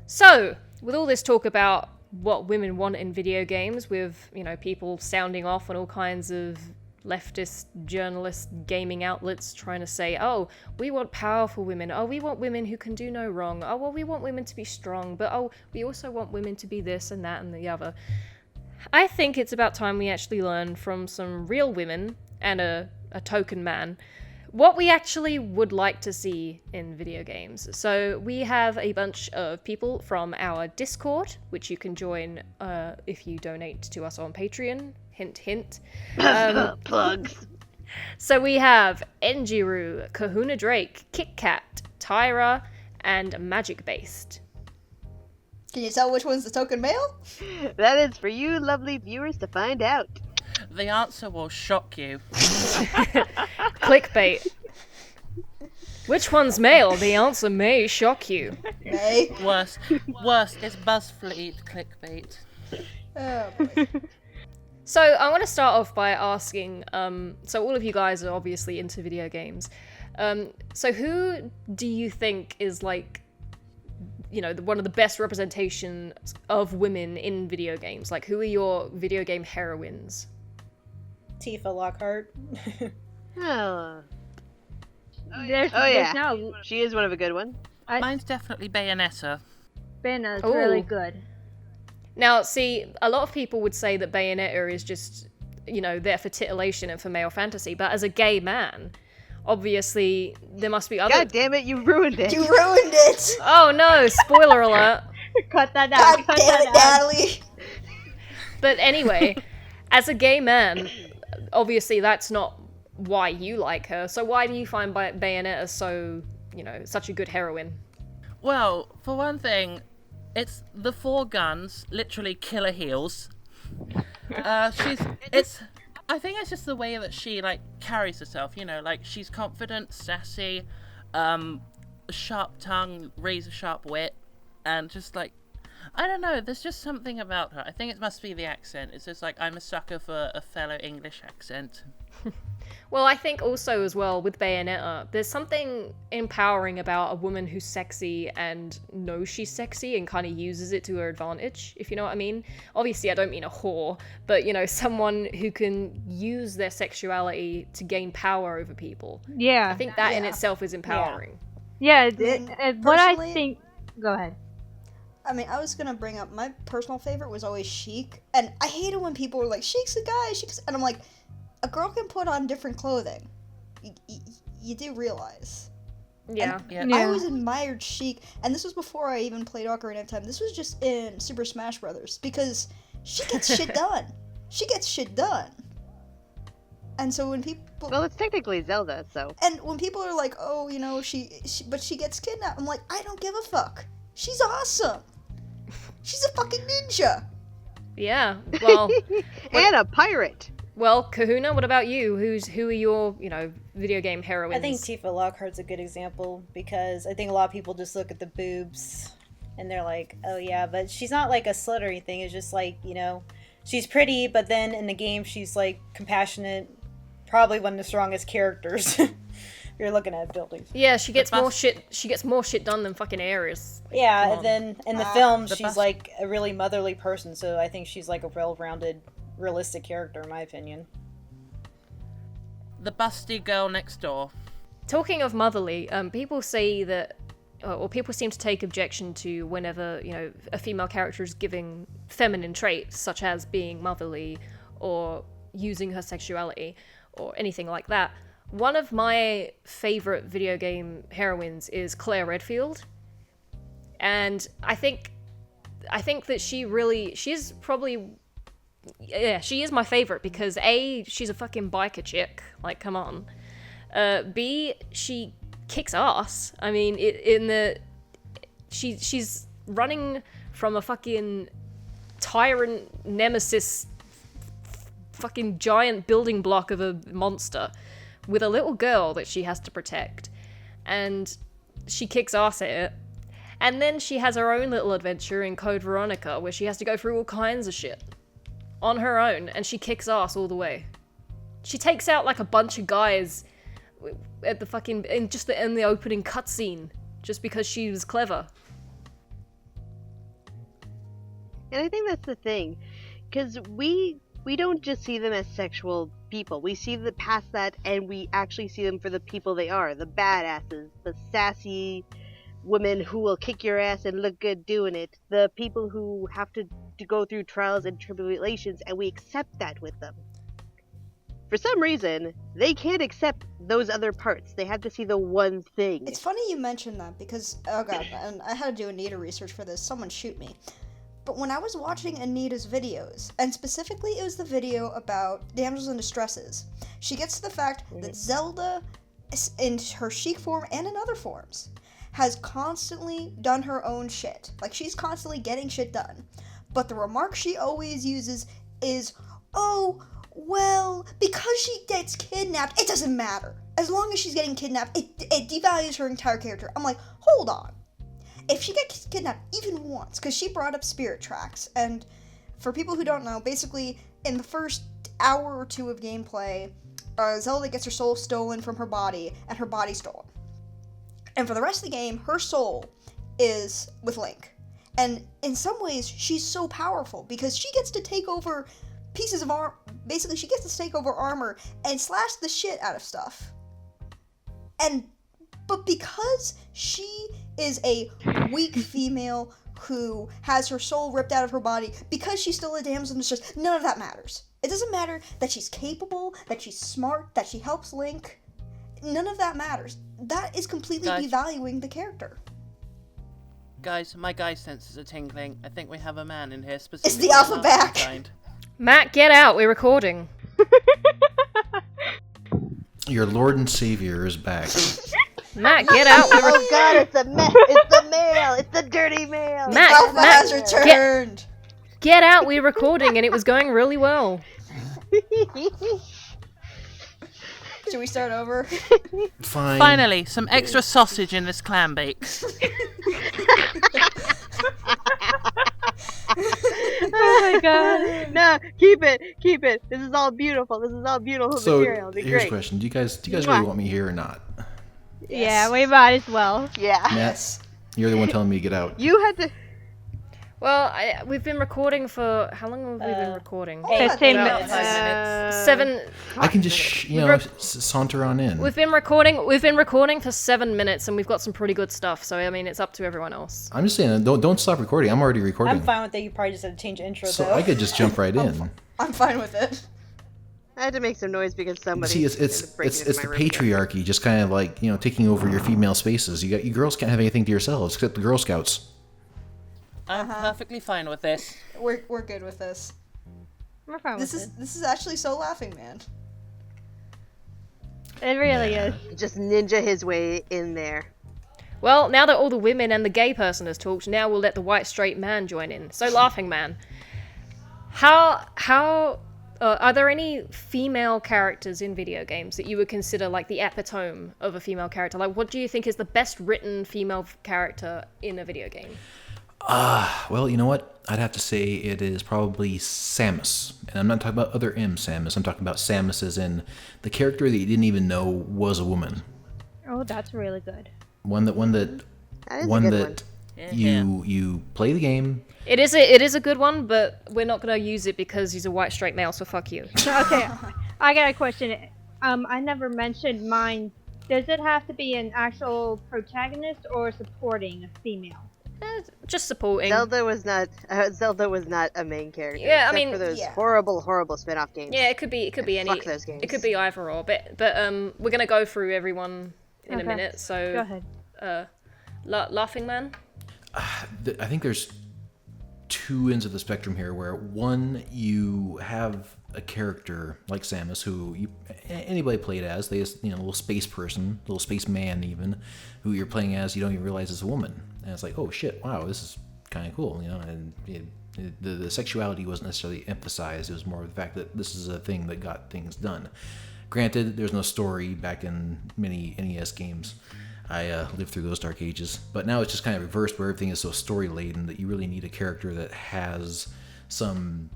So, with all this talk about what women want in video games, with, people sounding off on all kinds of leftist journalist gaming outlets trying to say, oh, we want powerful women, oh, we want women who can do no wrong, oh, well, we want women to be strong, but oh, we also want women to be this and that and the other. I think it's about time we actually learn from some real women and a token man what we actually would like to see in video games. So we have a bunch of people from our Discord, which you can join if you donate to us on Patreon. Hint, hint. Plugs. So we have Enjiru, Kahuna Drake, KitKat, Tyra, and Magic Based. Can you tell which one's the token male? That is for you lovely viewers to find out. The answer will shock you. Clickbait. Which one's male? The answer may shock you. May? Worst is BuzzFeed clickbait. Oh, boy. So I want to start off by asking, so all of you guys are obviously into video games. So who do you think is like, one of the best representations of women in video games? Like, who are your video game heroines? Tifa Lockhart. Oh. There's Yeah. now She is one of a good one. Mine's definitely Bayonetta. Bayonetta's Ooh. really good. Now, see, a lot of people would say that Bayonetta is just, there for titillation and for male fantasy, but as a gay man, obviously, there must be other... God damn it, you ruined it. You ruined it! Oh no, spoiler alert. Cut that out. God cut damn it, that out. Natalie! But anyway, as a gay man, obviously that's not why you like her, so why do you find Bayonetta so, such a good heroine? Well, for one thing, it's the 4 guns, literally killer heels. I think it's just the way that she, carries herself, she's confident, sassy, sharp tongue, razor sharp wit, and just, I don't know, there's just something about her. I think it must be the accent. It's just, I'm a sucker for a fellow English accent. Well, I think also as well with Bayonetta, there's something empowering about a woman who's sexy and knows she's sexy and kind of uses it to her advantage, if you know what I mean. Obviously, I don't mean a whore, but, someone who can use their sexuality to gain power over people. Yeah. I think that in Yeah. itself is empowering. Yeah. What I Personally- think. Go ahead. I mean, I was gonna bring up, my personal favorite was always Sheik, and I hate it when people are like, Sheik's a guy, and I'm like, a girl can put on different clothing. You do realize. Yeah. Yeah. I always admired Sheik, and this was before I even played Ocarina of Time. This was just in Super Smash Brothers, because she gets shit done. She gets shit done. And so when people... Well, it's technically Zelda, so... And when people are like, oh, but she gets kidnapped, I'm like, I don't give a fuck. She's awesome. She's a fucking ninja. Yeah. Well, And a pirate! well, Kahuna, what about you? Who are your, video game heroines? I think Tifa Lockhart's a good example because I think a lot of people just look at the boobs and they're like, oh yeah, but she's not like a slut or anything. It's just she's pretty, but then in the game she's compassionate, probably one of the strongest characters. If you're looking at abilities. Yeah, she gets more shit done than fucking Ares. Yeah, Come on. and then in the film The she's bus- a really motherly person, so I think she's a well-rounded, realistic character in my opinion. The busty girl next door. Talking of motherly, people say that, or people seem to take objection to whenever, a female character is giving feminine traits, such as being motherly, or using her sexuality, or anything like that. One of my favorite video game heroines is Claire Redfield, and I think that she is probably, she is my favorite because A, she's a fucking biker chick, come on. B, she kicks ass. I mean, she's running from a fucking tyrant nemesis, fucking giant building block of a monster, with a little girl that she has to protect, and she kicks ass at it. And then she has her own little adventure in Code Veronica where she has to go through all kinds of shit on her own, and she kicks ass all the way. She takes out a bunch of guys at the fucking in the opening cutscene just because she was clever. And I think that's the thing, because we don't just see them as sexual people. We see them past that, and we actually see them for the people they are, the badasses, the sassy women who will kick your ass and look good doing it, the people who have to go through trials and tribulations, and we accept that with them. For some reason, they can't accept those other parts. They have to see the one thing. It's funny you mentioned that because, oh god, and I had to do Anita research for this. Someone shoot me. But when I was watching Anita's videos, and specifically it was the video about damsels in distresses, she gets to the fact that Zelda, in her chic form and in other forms, has constantly done her own shit. Like, she's constantly getting shit done. But the remark she always uses is, oh, well, because she gets kidnapped, it doesn't matter. As long as she's getting kidnapped, it devalues her entire character. I'm like, hold on. If she gets kidnapped even once, because she brought up Spirit Tracks, and for people who don't know, basically, in the first hour or two of gameplay, Zelda gets her soul stolen from her body, and her body stolen. And for the rest of the game, her soul is with Link. And in some ways, she's so powerful, because she gets to take over pieces of armor. Basically, she gets to take over armor and slash the shit out of stuff. But because she is a weak female who has her soul ripped out of her body, because she's still a damsel in distress, none of that matters. It doesn't matter that she's capable, that she's smart, that she helps Link. None of that matters. That is completely devaluing the character. Guys, my guy senses are tingling. I think we have a man in here specifically. Is the alpha back? Matt, get out. We're recording. Your Lord and Savior is back. Matt, get out. Oh god, it's the male. It's the dirty male. Matt, Alpha has returned. Get out. We're recording, and it was going really well. Should we start over? Fine. Finally, some extra sausage in this clam bake. Oh my god. No, keep it. This is all beautiful So material. It'll be here's a great. question: Do you guys really want me here or not? Yeah, we might as well. Yeah. Yes. You're the one telling me to get out. You had to. Well, we've been recording for... How long have we been recording? 15 About minutes. 5 minutes. 7... I can just saunter on in. We've been recording for 7 minutes, and we've got some pretty good stuff. So I mean, it's up to everyone else. I'm just saying, don't stop recording. I'm already recording. I'm fine with that. You probably just had to change the intro, So though. I could just jump right in. I'm fine with it. I had to make some noise because somebody. See, it's the patriarchy just kind of like taking over your female spaces. You girls can't have anything to yourselves except the Girl Scouts. I'm perfectly fine with this. We're good with this. We're fine This with is actually so LaughingMan. it. It really Yeah. is. Just ninja his way in there. Well, now that all the women and the gay person has talked, now we'll let the white straight man join in. So, LaughingMan, how are there any female characters in video games that you would consider like the epitome of a female character? Like, what do you think is the best written female character in a video game? Well, you know what? I'd have to say it is probably Samus. And I'm not talking about other M Samus. I'm talking about Samus as in the character that you didn't even know was a woman. Oh, that's really good. One that That is a good one. you play the game. It is a good one, but we're not going to use it because he's a white straight male, so fuck you. Okay, I got a question. I never mentioned mine. Does it have to be an actual protagonist or supporting female? Just supporting. Zelda was not a main character. Yeah, I except mean, for those yeah. horrible spin-off games. Yeah, it could be any. Fuck those games. It could be either or, but we're gonna go through everyone in a Okay. minute. So Go ahead. LaughingMan. I think there's two ends of the spectrum here where one, you have a character like Samus who anybody played as, they just, little space person, little space man even, who you're playing as, you don't even realize is a woman. And it's like, oh shit, wow, this is kind of cool, and the sexuality wasn't necessarily emphasized. It was more of the fact that this is a thing that got things done. Granted, there's no story back in many NES games. I lived through those dark ages, but now it's just kind of reversed where everything is so story laden that you really need a character that has some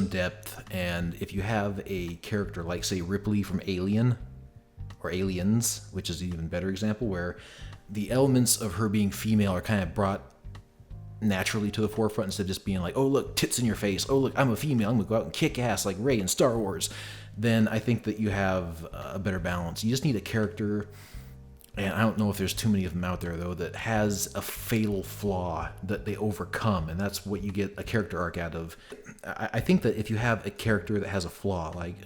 depth. And if you have a character like, say, Ripley from Alien or Aliens, which is an even better example, where the elements of her being female are kind of brought naturally to the forefront instead of just being like, oh, look, tits in your face. Oh, look, I'm a female. I'm going to go out and kick ass like Rey in Star Wars. Then I think that you have a better balance. You just need a character, and I don't know if there's too many of them out there, though, that has a fatal flaw that they overcome, and that's what you get a character arc out of. I think that if you have a character that has a flaw, like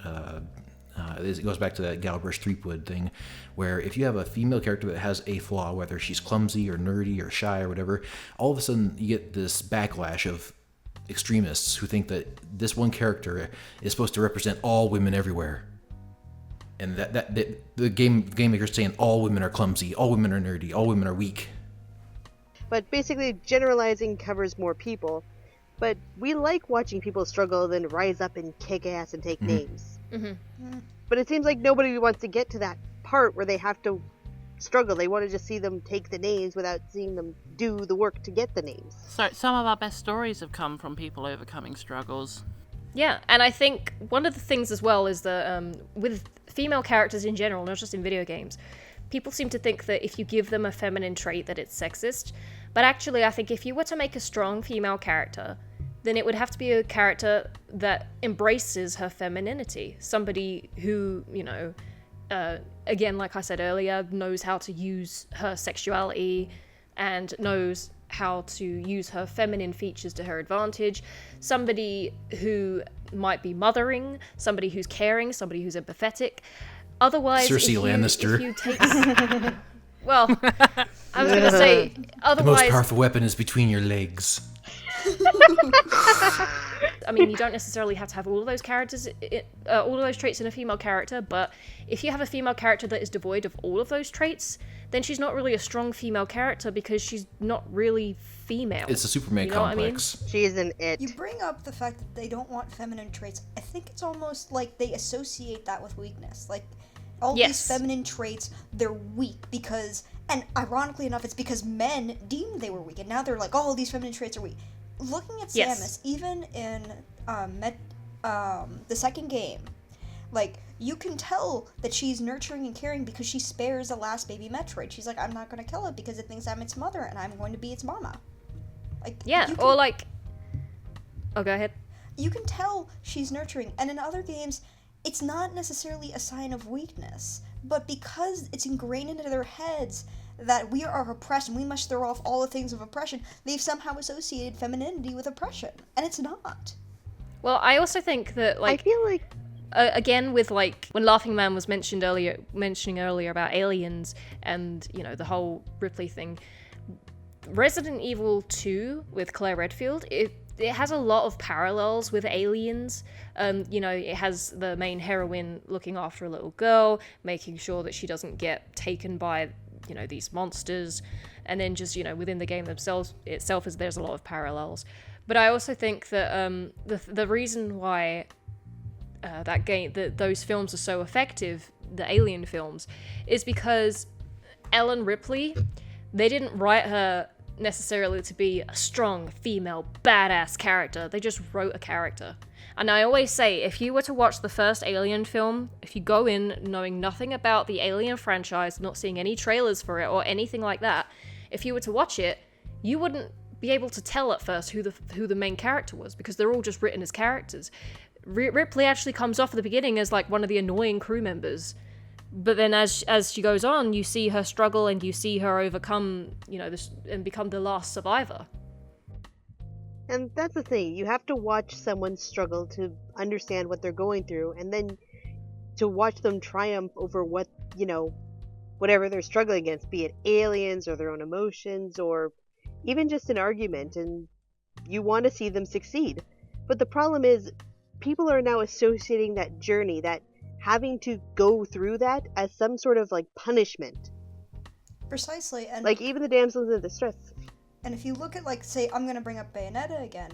it goes back to that Galbraith Threepwood thing, where if you have a female character that has a flaw, whether she's clumsy or nerdy or shy or whatever, all of a sudden you get this backlash of extremists who think that this one character is supposed to represent all women everywhere. And that the game maker's saying all women are clumsy, all women are nerdy, all women are weak. But basically, generalizing covers more people. But we like watching people struggle, then rise up and kick ass and take names. Mm-hmm. But it seems like nobody wants to get to that part where they have to struggle. They want to just see them take the names without seeing them do the work to get the names. So some of our best stories have come from people overcoming struggles. Yeah, and I think one of the things as well is that with female characters in general, not just in video games, people seem to think that if you give them a feminine trait that it's sexist. But actually, I think if you were to make a strong female character, then it would have to be a character that embraces her femininity. Somebody who, you know, again, like I said earlier, knows how to use her sexuality and knows how to use her feminine features to her advantage. Somebody who might be mothering, somebody who's caring, somebody who's empathetic. Otherwise, Cersei Lannister. If you take... Well, I was going to say, otherwise... The most powerful weapon is between your legs. I mean, you don't necessarily have to have all of those characters, all of those traits in a female character, but if you have a female character that is devoid of all of those traits, then she's not really a strong female character because she's not really female. It's a Superman You know what I mean? complex. She isn't it. You bring up the fact that they don't want feminine traits. I think it's almost like they associate that with weakness. Like, all Yes. these feminine traits, they're weak because, and ironically enough, it's because men deemed they were weak, and now they're like, oh, these feminine traits are weak. Looking at Yes. Samus, even in the second game, like, you can tell that she's nurturing and caring because she spares the last baby Metroid. She's like, I'm not going to kill it because it thinks I'm its mother and I'm going to be its mama. Like, Yeah, you can, or like... Oh, go ahead. you can tell she's nurturing, and in other games, it's not necessarily a sign of weakness, but because it's ingrained into their heads that we are oppressed and we must throw off all the things of oppression, they've somehow associated femininity with oppression, and it's not. Well, I also think that, like... I feel like again, with like when LaughingMan was mentioning earlier about aliens and, you know, the whole Ripley thing, Resident Evil 2 with Claire Redfield, it has a lot of parallels with aliens. You know, it has the main heroine looking after a little girl, making sure that she doesn't get taken by, you know, these monsters, and then just, you know, within the game itself there's a lot of parallels. But I also think that the reason why those films are so effective, the Alien films, is because Ellen Ripley, they didn't write her necessarily to be a strong female badass character. They just wrote a character. And I always say, if you were to watch the first Alien film, if you go in knowing nothing about the Alien franchise, not seeing any trailers for it or anything like that, if you were to watch it, you wouldn't be able to tell at first who the main character was, because they're all just written as characters. Ripley actually comes off at the beginning as like one of the annoying crew members, but then as she goes on, you see her struggle and you see her overcome, you know, this and become the last survivor. And that's the thing, you have to watch someone struggle to understand what they're going through, and then to watch them triumph over what, you know, whatever they're struggling against, be it aliens or their own emotions or even just an argument, and you want to see them succeed. But the problem is, people are now associating that journey, that having to go through that, as some sort of like punishment. Precisely, and Like even the damsels in distress. And if you look at, like, say, I'm gonna bring up Bayonetta again,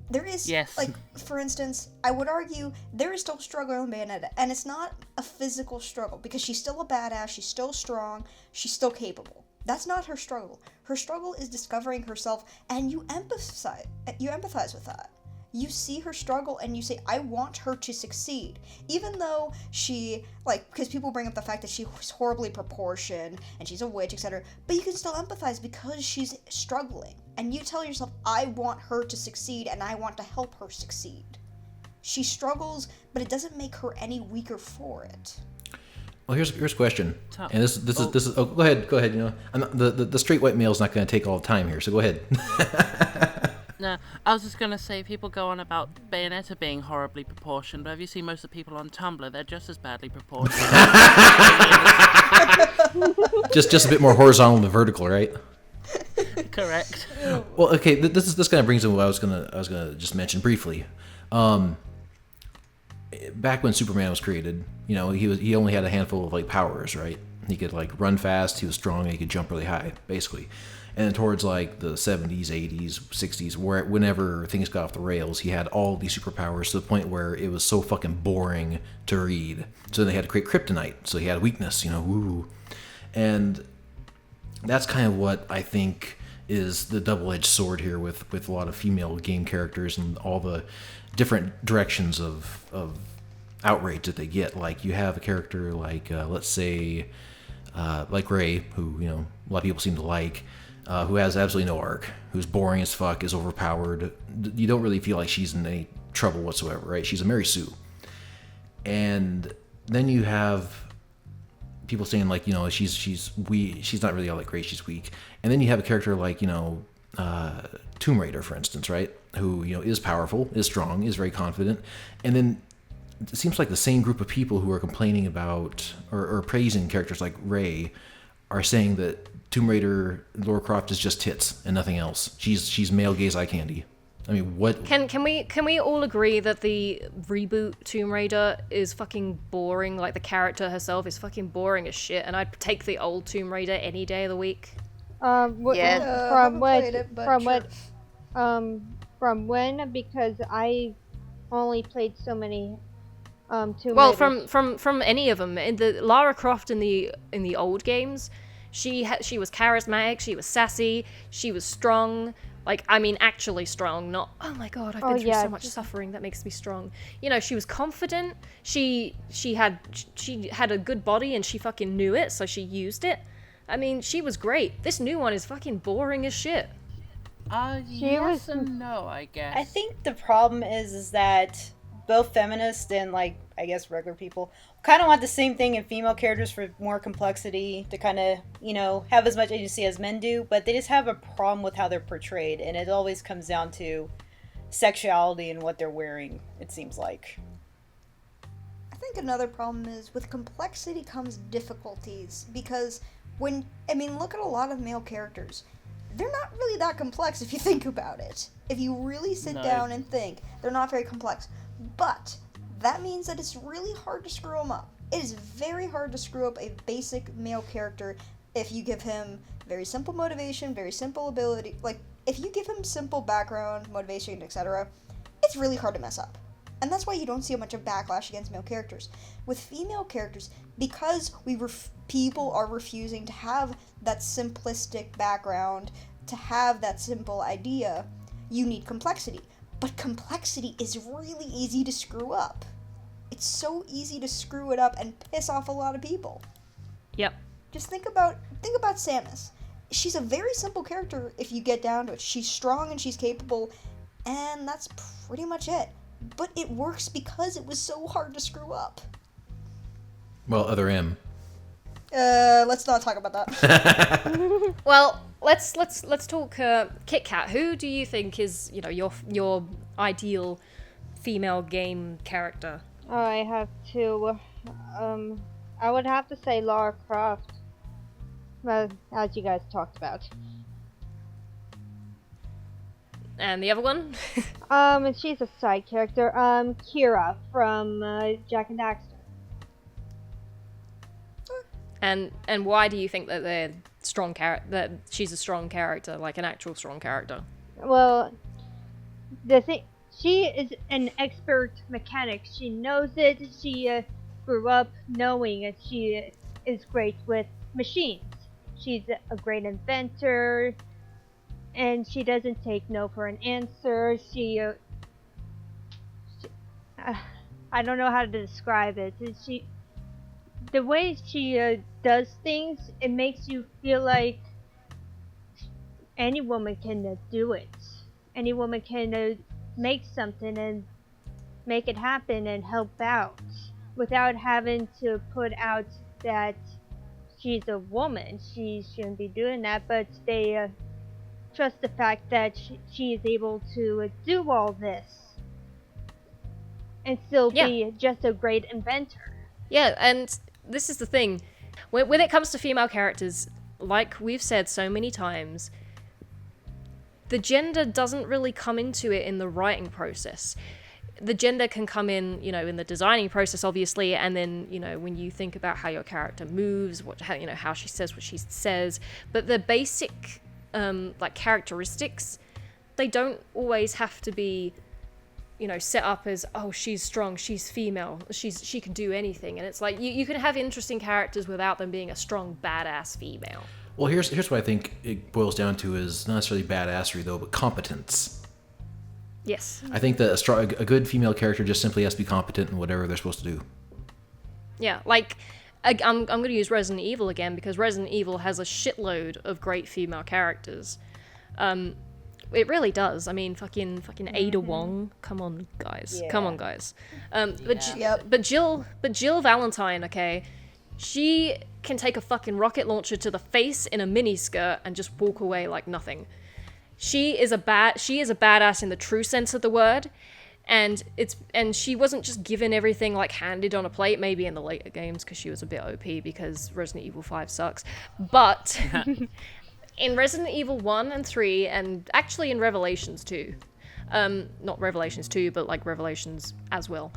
there is, Yes. like, for instance, I would argue there is still struggle in Bayonetta, and it's not a physical struggle, because she's still a badass, she's still strong, she's still capable. That's not her struggle. Her struggle is discovering herself, and you empathize with that. You see her struggle and you say, I want her to succeed. Even though she, like, because people bring up the fact that she's horribly proportioned and she's a witch, etc. But you can still empathize because she's struggling. and you tell yourself, I want her to succeed and I want to help her succeed. She struggles, but it doesn't make her any weaker for it. Well, here's a question, and this is. Oh, go ahead. You know, the straight white male's not going to take all the time here, so go ahead. No, I was just gonna say people go on about Bayonetta being horribly proportioned, but have you seen most of the people on Tumblr? They're just as badly proportioned. just a bit more horizontal than vertical, right? Correct. Well, okay. This kind of brings in what I was gonna just mention briefly. Back when Superman was created, you know, he only had a handful of like powers, right? He could like run fast, he was strong, and he could jump really high, basically. And then towards like the 70s, 80s, 60s, whenever things got off the rails, he had all these superpowers to the point where it was so fucking boring to read. So they had to create kryptonite. So he had a weakness, you know, woo. And that's kind of what I think is the double-edged sword here with a lot of female game characters and all the different directions of outrage that they get. Like you have a character like, let's say, like Ray, who, you know, a lot of people seem to like, who has absolutely no arc, who's boring as fuck, is overpowered. You don't really feel like she's in any trouble whatsoever, right? She's a Mary Sue. And then you have people saying like, you know, she's not really all that great, she's weak. And then you have a character like, you know, Tomb Raider, for instance, right? Who, you know, is powerful, is strong, is very confident. And then it seems like the same group of people who are complaining about or praising characters like Ray are saying that Tomb Raider Lara Croft is just tits and nothing else. She's male gaze eye candy. I mean, what? Can we all agree that the reboot Tomb Raider is fucking boring? Like the character herself is fucking boring as shit, and I'd take the old Tomb Raider any day of the week. From when? Because I only played so many Tomb Raiders. From any of them. In the Lara Croft in the old games, she was charismatic, she was sassy, she was strong. Like, I mean, actually strong, not, oh my god, I've been through so much suffering, that makes me strong. You know, she was confident, she had a good body and she fucking knew it, so she used it. I mean, she was great. This new one is fucking boring as shit. Yes and no, I guess. I think the problem is that both feminists and, like, I guess regular people kind of want the same thing in female characters for more complexity, to kind of, you know, have as much agency as men do, but they just have a problem with how they're portrayed, and it always comes down to sexuality and what they're wearing, it seems like. I think another problem is with complexity comes difficulties, because look at a lot of male characters. They're not really that complex if you think about it. If you really sit down and think, they're not very complex. But that means that it's really hard to screw them up. It is very hard to screw up a basic male character if you give him very simple motivation, very simple ability. Like, if you give him simple background, motivation, etc., it's really hard to mess up. And that's why you don't see much of backlash against male characters. With female characters, because people are refusing to have that simplistic background, to have that simple idea, you need complexity. But complexity is really easy to screw up. It's so easy to screw it up and piss off a lot of people. Yep. Just think about Samus. She's a very simple character if you get down to it. She's strong and she's capable, and that's pretty much it. But it works because it was so hard to screw up. Well, other M. Let's not talk about that. Well, let's talk Kit Kat. Who do you think is, you know, your ideal female game character? Oh, I have to. I would have to say Lara Croft. Well, as you guys talked about. And the other one? She's a side character. Kira from Jak and Daxter. And why do you think that they're that she's a strong character, like an actual strong character? Well, she is an expert mechanic. She knows it. She grew up knowing it. She is great with machines. She's a great inventor, and she doesn't take no for an answer. I don't know how to describe it. The way she does things, it makes you feel like any woman can do it. Any woman can make something and make it happen and help out without having to put out that she's a woman. She shouldn't be doing that, but they trust the fact that she is able to do all this and still be just a great inventor. Yeah, and this is the thing. When it comes to female characters, like we've said so many times, the gender doesn't really come into it in the writing process. The gender can come in, in the designing process, obviously, and then, when you think about how your character moves, how she says what she says. But the basic, characteristics, they don't always have to be, set up as, oh, she's strong, she's female, she can do anything. And it's like, you can have interesting characters without them being a strong, badass female. Well, here's what I think it boils down to is not necessarily badassery, though, but competence. Yes. I think that a good female character just simply has to be competent in whatever they're supposed to do. Yeah, like, I'm going to use Resident Evil again, because Resident Evil has a shitload of great female characters. It really does. I mean, fucking Ada Wong. Come on, guys. Yeah. Come on, guys. But Jill Valentine, okay, she can take a fucking rocket launcher to the face in a miniskirt and just walk away like nothing. She is a badass in the true sense of the word, and she wasn't just given everything like handed on a plate, maybe in the later games because she was a bit OP because Resident Evil 5 sucks. But in Resident Evil 1 and 3, and actually in Revelations 2, not Revelations 2, but like Revelations as well,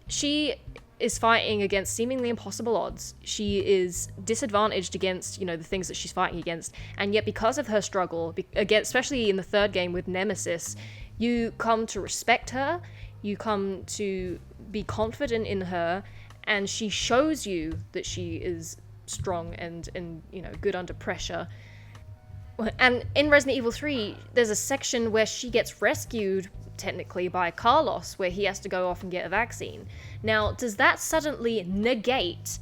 she is fighting against seemingly impossible odds. She is disadvantaged against, the things that she's fighting against. And yet because of her struggle, especially in the third game with Nemesis, you come to respect her, you come to be confident in her, and she shows you that she is strong and good under pressure. And in Resident Evil 3, there's a section where she gets rescued technically by Carlos, where he has to go off and get a vaccine. Now, does that suddenly negate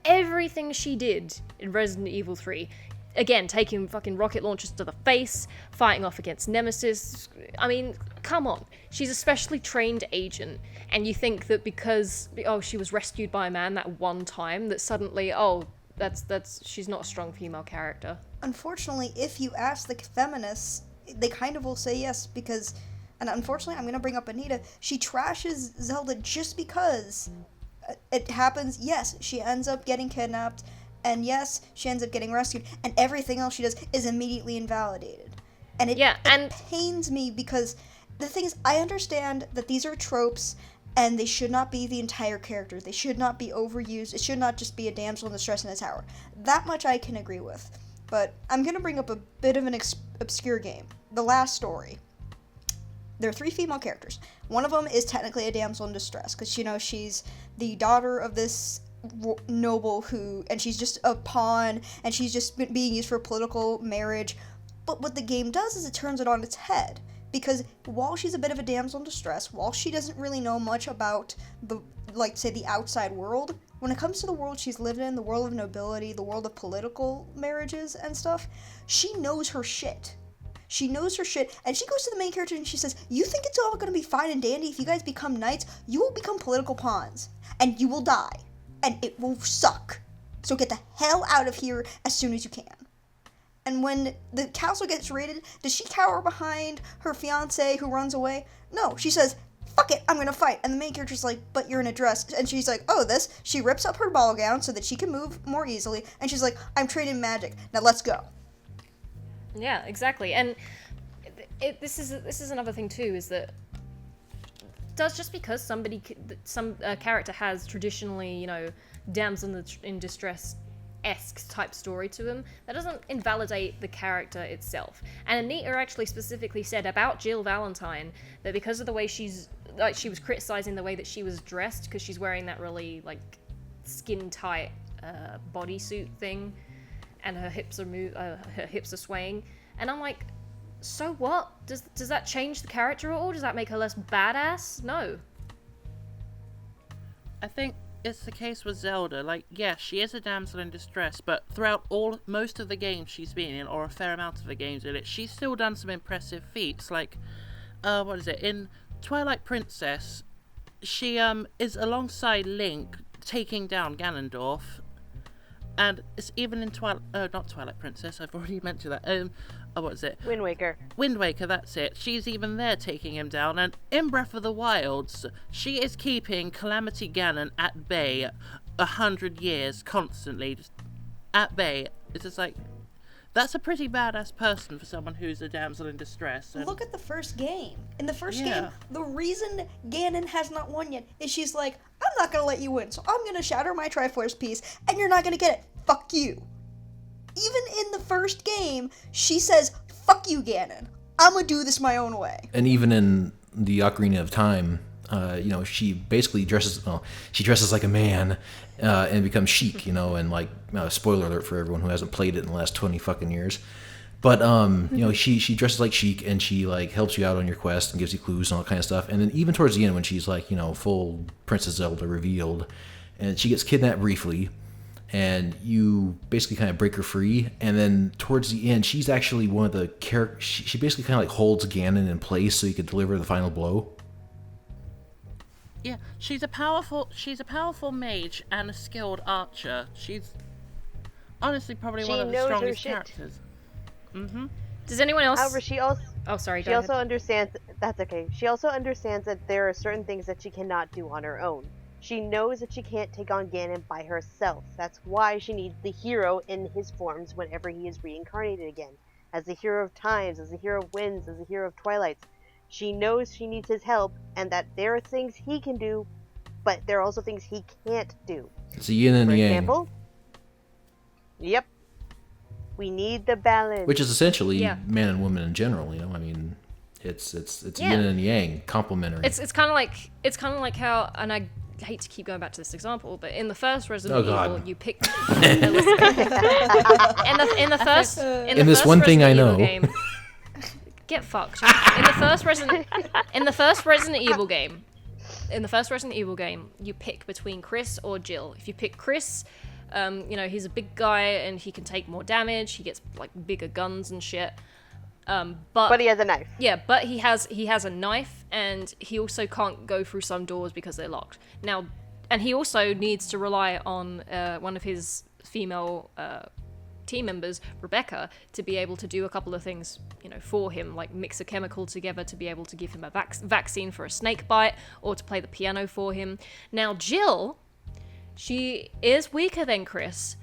everything she did in Resident Evil 3? Again, taking fucking rocket launchers to the face, fighting off against Nemesis. I mean, come on. She's a specially trained agent, and you think that because, she was rescued by a man that one time, that suddenly, she's not a strong female character. Unfortunately, if you ask the feminists, they kind of will say yes, because... And unfortunately, I'm going to bring up Anita. She trashes Zelda just because it happens. Yes, she ends up getting kidnapped. And yes, she ends up getting rescued. And everything else she does is immediately invalidated. And it pains me because the thing is, I understand that these are tropes and they should not be the entire character. They should not be overused. It should not just be a damsel in distress in a tower. That much I can agree with. But I'm going to bring up a bit of an obscure game. The Last Story. There are 3 female characters. One of them is technically a damsel in distress, because, she's the daughter of this noble and she's just a pawn, and she's just being used for political marriage. But what the game does is it turns it on its head, because while she's a bit of a damsel in distress, while she doesn't really know much about the outside world, when it comes to the world she's lived in, the world of nobility, the world of political marriages and stuff, she knows her shit. She knows her shit, and she goes to the main character and she says, you think it's all going to be fine and dandy if you guys become knights? You will become political pawns, and you will die, and it will suck. So get the hell out of here as soon as you can. And when the castle gets raided, does she cower behind her fiancé who runs away? No, she says, fuck it, I'm going to fight. And the main character's like, but you're in a dress. And she's like, she rips up her ball gown so that she can move more easily, and she's like, I'm trained in magic, now let's go. Yeah, exactly. And this is another thing too, is that just because some character has traditionally, damsel in distress-esque type story to them, that doesn't invalidate the character itself. And Anita actually specifically said about Jill Valentine that because of the way she was criticizing the way that she was dressed, because she's wearing that really skin-tight bodysuit thing, and her hips are swaying, and I'm like, so what? Does that change the character at all? Does that make her less badass? No. I think it's the case with Zelda. Like, yeah, she is a damsel in distress, but throughout most of the games she's been in, or a fair amount of the games in it, she's still done some impressive feats. Like, what is it? In Twilight Princess, she is alongside Link taking down Ganondorf, and it's even in not Twilight Princess. I've already mentioned that. What is it? Wind Waker. Wind Waker, that's it. She's even there taking him down. And in Breath of the Wilds, she is keeping Calamity Ganon at bay 100 years constantly, just at bay. It's just like, that's a pretty badass person for someone who's a damsel in distress. And Look at the first game. In the first Yeah. game, the reason Ganon has not won yet is she's like, I'm not gonna let you win, so I'm gonna shatter my Triforce piece, and you're not gonna get it. Fuck you. Even in the first game, she says, fuck you, Ganon. I'm gonna do this my own way. And even in the Ocarina of Time, she basically dresses like a man and becomes Sheik, and like, spoiler alert for everyone who hasn't played it in the last 20 fucking years. But, she dresses like Sheik, and she like helps you out on your quest and gives you clues and all kind of stuff. And then even towards the end, when she's like, full Princess Zelda revealed, and she gets kidnapped briefly, and you basically kind of break her free, and then towards the end, she's actually one of the characters. She basically kind of like holds Ganon in place so you could deliver the final blow. yeah, she's a powerful mage and a skilled archer. She's honestly probably She one of the knows her strongest shit. characters. Mm-hmm. Does anyone else? However, she also Oh, sorry. she Go also ahead. understands. That's okay. She also understands that there are certain things that she cannot do on her own. She knows that she can't take on Ganon by herself. That's why she needs the hero in his forms whenever he is reincarnated again. As the hero of times, as the hero of winds, as the hero of twilights. She knows she needs his help, and that there are things he can do, but there are also things he can't do. It's a yin and For yang, example, yep. We need the balance. which is essentially Yeah. man and woman in general. I mean, it's Yeah. yin and yang, complementary. It's kind of like how, and I hate to keep going back to this example, but in the first Resident Oh, God. Evil, you pick. in the first In this one thing I know. Game, get fucked. In the first Resident Evil game, you pick between Chris or Jill. If you pick Chris, he's a big guy and he can take more damage. He gets like bigger guns and shit. But he has a knife. Yeah, but he has a knife, and he also can't go through some doors because they're locked. Now, and he also needs to rely on one of his female team members, Rebecca, to be able to do a couple of things, for him, like mix a chemical together to be able to give him a vaccine for a snake bite, or to play the piano for him. Now, Jill, she is weaker than Chris,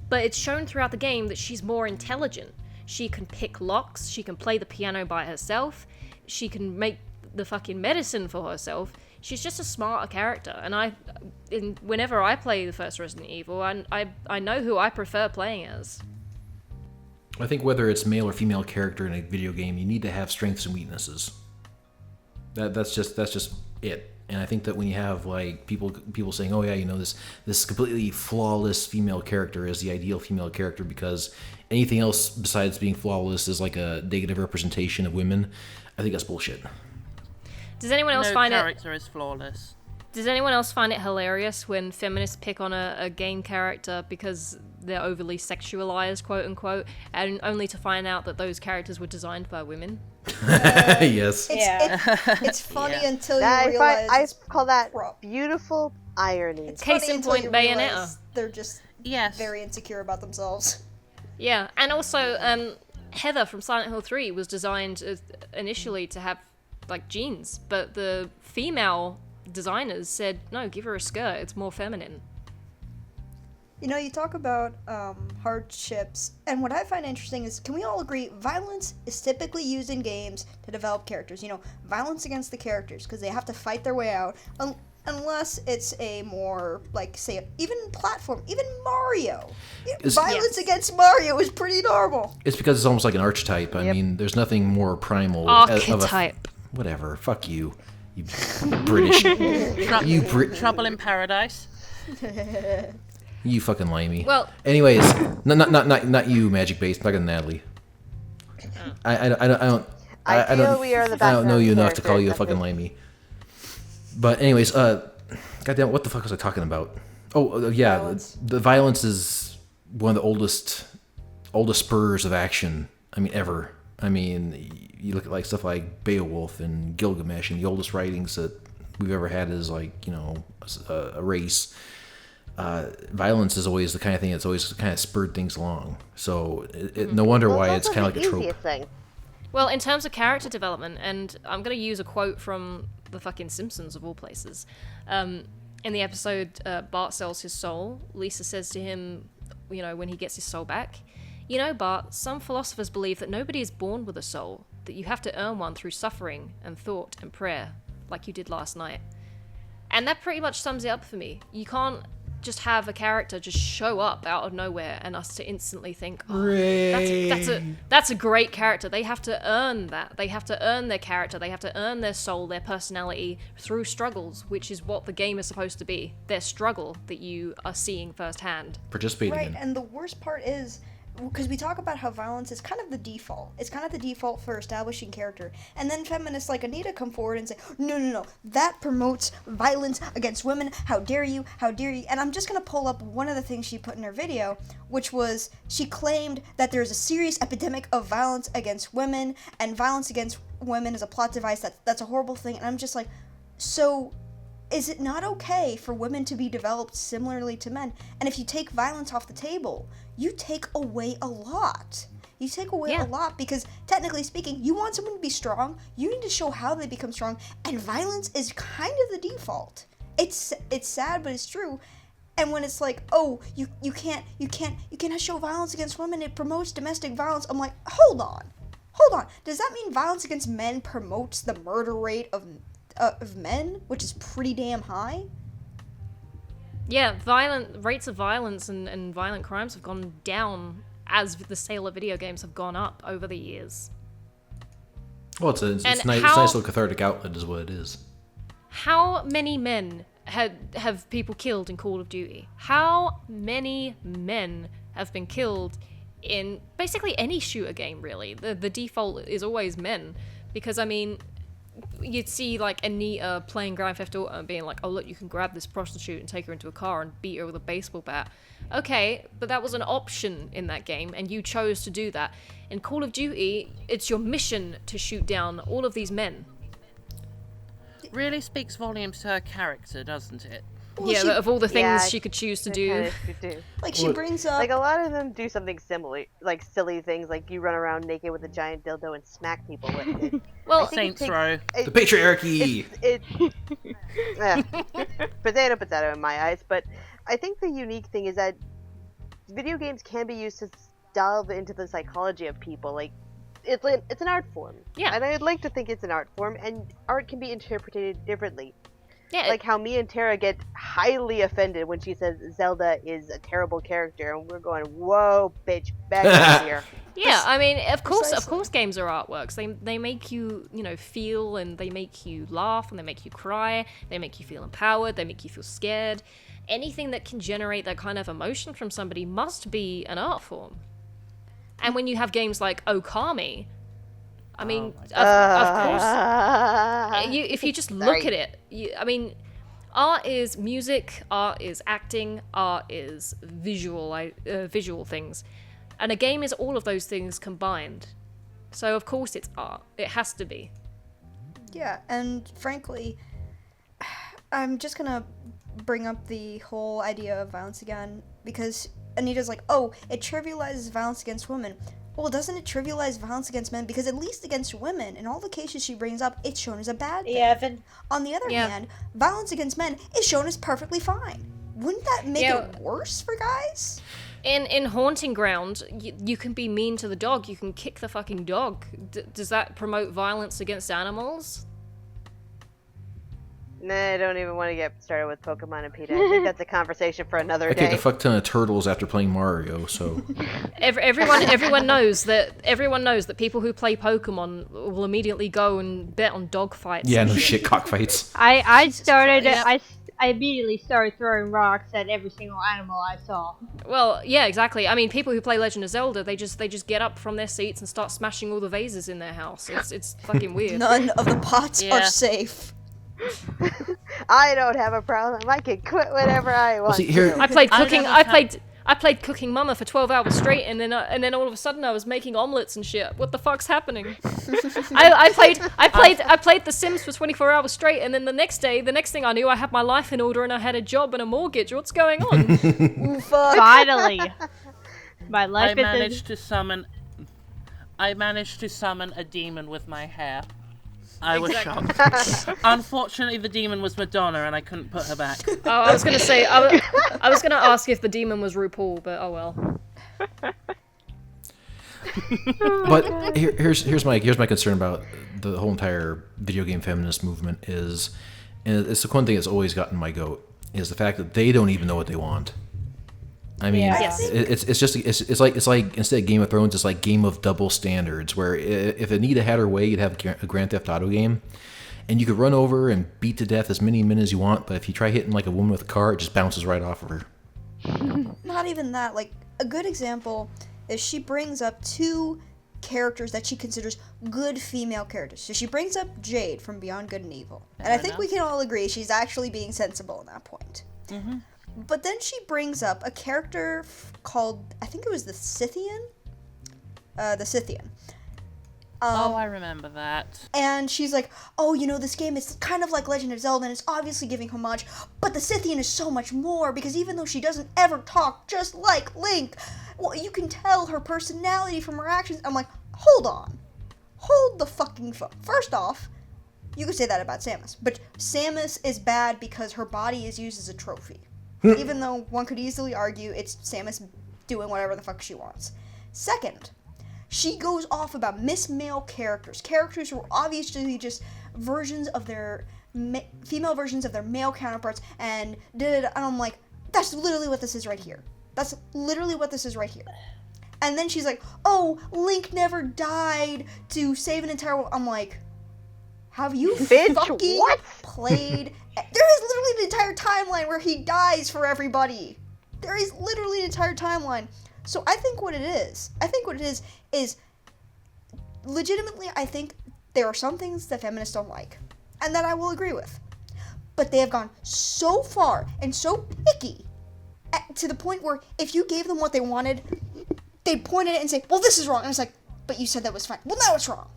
but it's shown throughout the game that she's more intelligent. She can pick locks, she can play the piano by herself, she can make the fucking medicine for herself. She's just a smarter character, and whenever I play the first Resident Evil, I know who I prefer playing as. I think whether it's male or female character in a video game, you need to have strengths and weaknesses. That's just it. And I think that when you have like people saying, "Oh yeah, this completely flawless female character is the ideal female character because anything else besides being flawless is like a negative representation of women," I think that's bullshit. Does anyone else No find it? character is flawless. Does anyone else find it hilarious when feminists pick on a game character because they're overly sexualized, quote unquote, and only to find out that those characters were designed by women? Yes. It's funny Yeah. until you I realize call that Prop. beautiful irony. it's Case funny in until point, you Bayonetta. realize they're just Yes. very insecure about themselves. Yeah, and also Heather from Silent Hill 3 was designed initially to have like jeans, but the female designers said, no, give her a skirt, it's more feminine. You talk about hardships, and what I find interesting is, can we all agree, violence is typically used in games to develop characters. Violence against the characters, because they have to fight their way out, unless it's a more, like, say, even platform, even Mario. Violence against Mario is pretty normal. It's because it's almost like an archetype. I Yep. mean, there's nothing more primal. Archetype. Whatever. Fuck you. You British. You Trouble in Paradise. You fucking limey. Well- anyways, not you, Magic Base. Talking to Natalie. I don't. I feel we are the I don't know you background enough to call you a characters fucking of limey. But anyways, Goddamn, what the fuck was I talking about? Oh, yeah, Violence. the violence is one of the oldest spurs of action. I mean, ever. I mean, you look at like stuff like Beowulf and Gilgamesh, and the oldest writings that we've ever had as like, you know, a race. Violence is always the kind of thing that's always kind of spurred things along. So no wonder why it's kind of like a trope. Thing. Well, in terms of character development, and I'm going to use a quote from the fucking Simpsons of all places. In the episode Bart sells his soul, Lisa says to him, you know, when he gets his soul back, "You know, Bart, some philosophers believe that nobody is born with a soul, that you have to earn one through suffering and thought and prayer, like you did last night." And that pretty much sums it up for me. You can't just have a character just show up out of nowhere and us to instantly think, oh, that's a great character. They have to earn that. They have to earn their character. They have to earn their soul, their personality through struggles, which is what the game is supposed to be. Their struggle that you are seeing firsthand. Participating Right, in. and the worst part is, because we talk about how violence is kind of the default. It's kind of the default for establishing character. And then feminists like Anita come forward and say, no, that promotes violence against women. How dare you? How dare you? And I'm just going to pull up one of the things she put in her video, which was she claimed that there's a serious epidemic of violence against women, and violence against women is a plot device. That's a horrible thing. And I'm just like, so is it not okay for women to be developed similarly to men? And if you take violence off the table, you take away a lot. You take away a lot because, technically speaking, you want someone to be strong, you need to show how they become strong, and violence is kind of the default. It's sad, but it's true. And when it's like, oh, you can't show violence against women, it promotes domestic violence, I'm like, hold on. Does that mean violence against men promotes the murder rate of men, which is pretty damn high? Yeah, rates of violence and violent crimes have gone down as the sale of video games have gone up over the years. Well, it's a nice little cathartic outlet is what it is. How many men have people killed in Call of Duty? How many men have been killed in basically any shooter game, really? The default is always men. Because, I mean, you'd see like Anita playing Grand Theft Auto and being like, oh look, you can grab this prostitute and take her into a car and beat her with a baseball bat. Okay, but that was an option in that game and you chose to do that. In Call of Duty, it's your mission to shoot down all of these men. Really speaks volumes to her character, doesn't it? Well, yeah, she- but of all the things Yeah, she could choose to They do. kinda do. Like, she brings up... Like, a lot of them do something similar, like silly things, like you run around naked with a giant dildo and smack people with it. Well, Saints Row. The patriarchy! Potato in my eyes, but I think the unique thing is that video games can be used to delve into the psychology of people. Like, it's an art form. Yeah. And I'd like to think it's an art form, and art can be interpreted differently. yeah, Like how me and Tara get highly offended when she says Zelda is a terrible character, and we're going, "Whoa, bitch, back up here." yeah. I mean, of Precisely. course, games are artworks. They make you, feel, and they make you laugh, and they make you cry. They make you feel empowered. They make you feel scared. Anything that can generate that kind of emotion from somebody must be an art form. And when you have games like Okami, I mean, of course, if you just look at it, I mean, art is music, art is acting, art is visual things, and a game is all of those things combined. So of course it's art. It has to be. Yeah, and frankly, I'm just gonna bring up the whole idea of violence again, because Anita's like, oh, it trivializes violence against women. Well, doesn't it trivialize violence against men? Because at least against women, in all the cases she brings up, it's shown as a bad thing. Yeah, if On the other Yeah. hand, violence against men is shown as perfectly fine. Wouldn't that make Yeah. it worse for guys? In Haunting Ground, you can be mean to the dog. You can kick the fucking dog. Does that promote violence against animals? Nah, I don't even want to get started with Pokemon and PETA. I think that's a conversation for another I kicked day. a fuck ton of turtles after playing Mario, so... Everyone knows that people who play Pokemon will immediately go and bet on dog fights. Yeah, no shit, cockfights. I immediately started throwing rocks at every single animal I saw. Well, yeah, exactly. I mean, people who play Legend of Zelda, they just get up from their seats and start smashing all the vases in their house. It's fucking weird. None of the pots Yeah. are safe. I don't have a problem. I can quit whenever I want. see, here- to. I played I cooking. never I played Cooking Mama for 12 hours straight, and then all of a sudden I was making omelets and shit. What the fuck's happening? I played The Sims for 24 hours straight, and then the next thing I knew, I had my life in order and I had a job and a mortgage. What's going on? Ooh, fuck. Finally, my I life is. managed to summon a demon with my hair. I was shocked. Unfortunately, the demon was Madonna, and I couldn't put her back. Oh, I was gonna say, I was gonna ask if the demon was RuPaul, but oh well. But here's my concern about the whole entire video game feminist movement is, and it's the one thing that's always gotten my goat, is the fact that they don't even know what they want. I mean, Yeah. it's like instead of Game of Thrones, it's like Game of Double Standards, where if Anita had her way, you'd have a Grand Theft Auto game, and you could run over and beat to death as many men as you want, but if you try hitting like a woman with a car, it just bounces right off of her. Not even that. Like, a good example is she brings up two characters that she considers good female characters. So she brings up Jade from Beyond Good and Evil. And I think we can all agree she's actually being sensible in that point. Mm-hmm. But then she brings up a character called, I think it was the Scythian? The Scythian. I remember that. And she's like, oh, you know, this game is kind of like Legend of Zelda, and it's obviously giving homage, but the Scythian is so much more, because even though she doesn't ever talk just like Link, well, you can tell her personality from her actions. I'm like, hold on. Hold the fucking phone. First off, you could say that about Samus, but Samus is bad because her body is used as a trophy. Even though one could easily argue it's Samus doing whatever the fuck she wants. Second, she goes off about male characters who are obviously just versions of their female versions of their male counterparts, and I'm like, that's literally what this is right here. That's literally what this is right here. And then she's like, oh, Link never died to save an entire world. I'm like, have you Bitch, fucking what? played? There is literally an entire timeline where he dies for everybody. There is literally an entire timeline. So I think what it is is legitimately, I think there are some things that feminists don't like, and that I will agree with. But they have gone so far and so picky to the point where if you gave them what they wanted, they'd point at it and say, well, this is wrong. And it's like, but you said that was fine. Well, now it's wrong.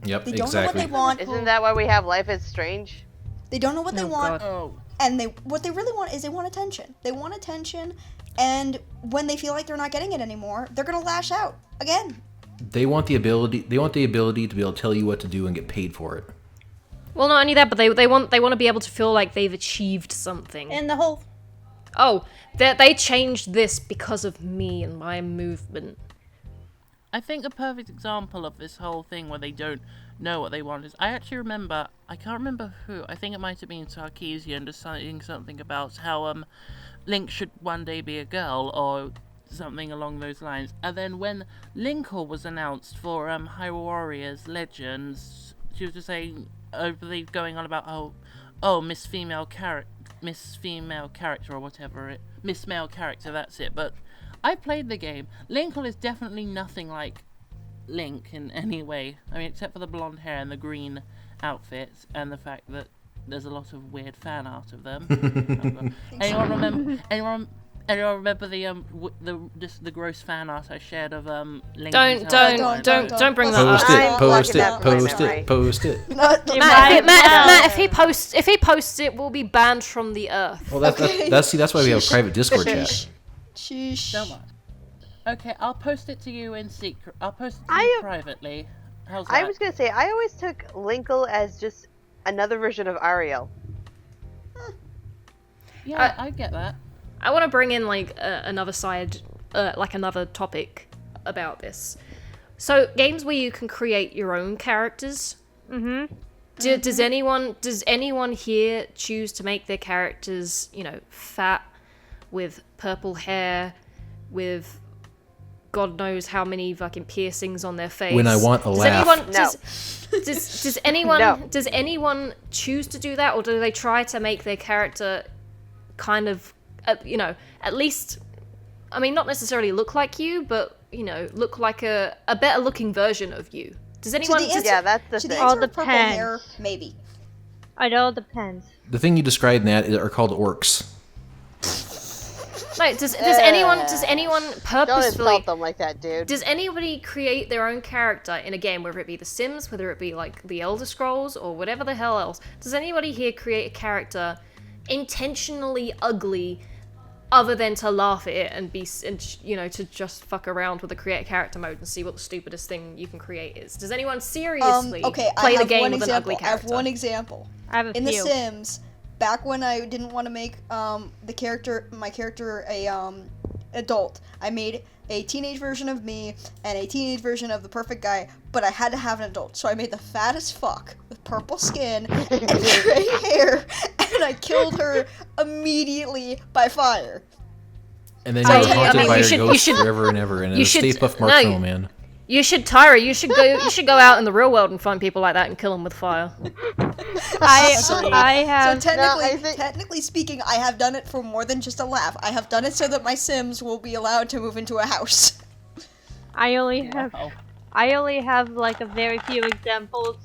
Yep, They don't exactly. know what they want. Isn't that why we have Life is Strange? They don't know what they want. God. Oh, And what they really want is they want attention. They want attention, and when they feel like they're not getting it anymore, they're gonna lash out again. They want the ability to be able to tell you what to do and get paid for it. Well, not only that, but they want to be able to feel like they've achieved something. And the whole Oh, they changed this because of me and my movement. I think a perfect example of this whole thing where they don't know what they want is, I actually remember, I can't remember who, I think it might have been Sarkeesian deciding something about how Link should one day be a girl or something along those lines. And then when Linkle was announced for Hyrule Warriors Legends, she was just saying, going on about Miss Female Character or whatever Miss Male Character, that's it. But I played the game. Linkle is definitely nothing like Link in any way. I mean, except for the blonde hair and the green outfits and the fact that there's a lot of weird fan art of them. Anyone remember the gross fan art I shared of Link? Don't bring that up. Post it. Matt, if he posts it, we'll be banned from the earth. Well, that's why we have a private Discord chat. Sheesh. Don't mind. Okay, I'll post it to you in secret. I'll post it to you privately. How's that? I was gonna say, I always took Linkle as just another version of Ariel. Yeah, I get that. I want to bring in another side, another topic about this. So games where you can create your own characters. Mm-hmm. Does anyone here choose to make their characters, fat, with purple hair, with God knows how many fucking piercings on their face? When I want a laugh. Does anyone choose to do that, or do they try to make their character kind of, at least, I mean, not necessarily look like you, but look like a better looking version of you? Does anyone? Yeah, that's the thing. All Purple depends. hair, maybe. It all depends. The thing you described in that are called orcs. Like, does anyone Don't purposefully insult them like that, dude. does anybody create their own character in a game, whether it be The Sims, whether it be like The Elder Scrolls, or whatever the hell else? Does anybody here create a character intentionally ugly, other than to laugh at it and to just fuck around with the create a character mode and see what the stupidest thing you can create is? Does anyone seriously play the game with an ugly character? I have one example. I have a In The few. Sims, back when I didn't want to make my character a adult, I made a teenage version of me and a teenage version of the perfect guy, but I had to have an adult, so I made the fattest fuck with purple skin and gray hair, and I killed her immedially by fire. And then you're haunted by your ghost should- forever and ever, and you a should- Stay Puft no. Marshmallow Man. You should, Tyra, you should go out in the real world and find people like that and kill them with fire. I have. So No, technically speaking, I have done it for more than just a laugh. I have done it so that my Sims will be allowed to move into a house. I only have like a very few examples,